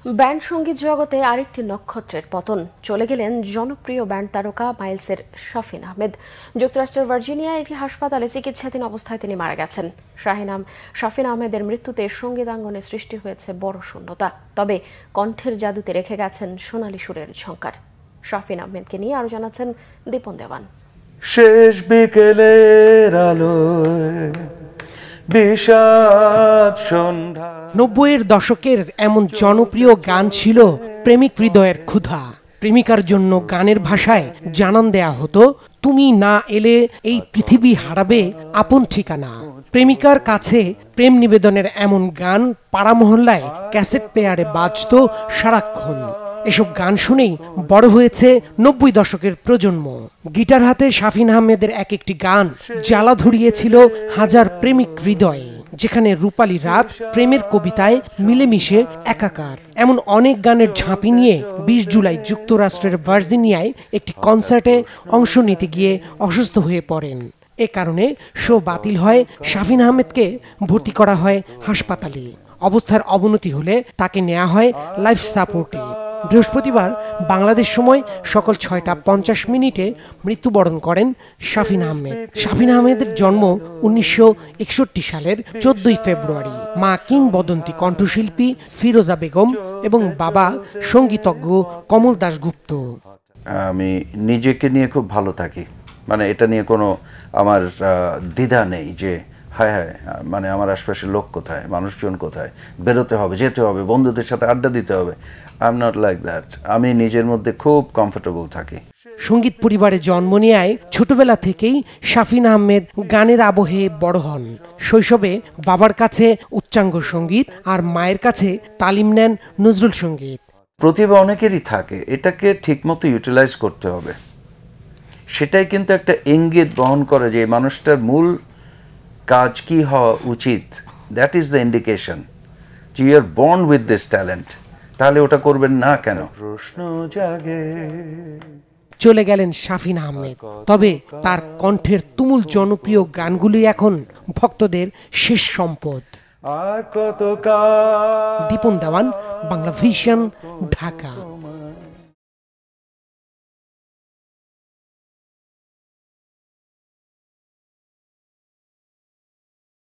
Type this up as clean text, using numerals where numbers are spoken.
Band সঙ্গীত জগতে আরেকটি নক্ষত্রের পতন। চলে গেলেন জনপ্রিয় ব্যান্ড তারকা মাইলসের শাফিন আহমেদ। যুক্তরাষ্ট্রের ভার্জিনিয়া একটি হাসপাতালে চিকিৎসাধীন অবস্থায় তিনি মারা গেছেন। শাফিন আহমেদের মৃত্যুতে সঙ্গীতাঙ্গনে সৃষ্টি হয়েছে বড় শূন্যতা। তবে কণ্ঠের জাদুতে রেখে গেছেন সোনালী সুরের ঝংকার। শাফিন আহমেদকে নিয়ে আরো জানাচ্ছেন দীপন দেওয়ান। শেষ বিকেলের আলোয় বিষাদ সন্ধ্যা। 90-এর দশকের এমন জনপ্রিয় গান ছিল প্রেমিক হৃদয়ের ক্ষুধা। প্রেমিকার জন্য গানের ভাষায় জানান দেয়া হতো, তুমি না এলে এই পৃথিবী হারাবে আপন ঠিকানা। প্রেমিকার কাছে প্রেম নিবেদনের এমন গান পাড়া মহল্লায় ক্যাসেট প্লেয়ারে বাজতো সারাক্ষণ। এসব গান শুনেই বড় হয়েছে 90 দশকের প্রজন্ম। গিটার হাতে শাফিন আহমেদের এক একটি গান জ্বালা ধরিয়েছিল হাজার প্রেমিক হৃদয়ে, যেখানে রূপালী রাত, প্রেমের কবিতায় মিলেমিশে একাকার। এমন অনেক গানের ঝাঁপি নিয়ে 20 জুলাই যুক্তরাষ্ট্রের ভার্জিনিয়ায় একটি কনসার্টে অংশ নিতে গিয়ে অসুস্থ হয়ে পড়েন। এ কারণে শো বাতিল হয়। শাফিন আহমেদকে ভর্তি করা হয় হাসপাতালে। অবস্থার অবনতি হলে তাকে নেওয়া হয় লাইফ সাপোর্টে। বৃহস্পতিবার বাংলাদেশ সময় সকাল 6টা 50 মৃত্যুবরণ করেন শাফিন আহমেদ। শাফিন আহমেদের জন্ম 1961 সালের 14 ফেব্রুয়ারি। মা কিংবদন্তি কণ্ঠশিল্পী ফিরোজা বেগম এবং বাবা সঙ্গীতজ্ঞ কমল দাশগুপ্ত। আমি নিজেকে নিয়ে খুব ভালো থাকি, মানে এটা নিয়ে কোনো আমার দ্বিধা নেই যে হ্যাঁ মানে আমার আশপাশের লোক কোথায়, মানুষজন কোথায়, বেরোতে হবে, যেতে হবে, বন্ধুদের সাথে আড্ডা দিতে হবে। I am not like that. আমি নিজের মধ্যে খুব কমফোর্টেবল থাকি। সঙ্গীত পরিবারে জন্ম নেয় ছোটবেলা থেকেই শাফিন আহমেদ গানের আবহে বড় হন। শৈশবে বাবার কাছে উচ্চাঙ্গ সঙ্গীত আর মায়ের কাছে তালিম নেন নজরুল সঙ্গীত। প্রতিভা অনেকেরই থাকে, এটাকে ঠিকমতো ইউটিলাইজ করতে হবে। সেটাই কিন্তু একটা ইঙ্গিত বহন করে যে মানুষটার মূল কাজ কি হওয়া উচিত। দ্যাট ইজ দ্য ইন্ডিকেশন যে you are born with this talent. তাহলে ওটা করবেন না কেন? প্রশ্ন জাগে। চলে গেলেন শাফিন আহমেদ, তবে তার কণ্ঠের তুমুল জনপ্রিয় গানগুলি এখন ভক্তদের শেষ সম্পদ। আর কত দীপন দেওয়ান, বাংলা ভিশন, ঢাকা।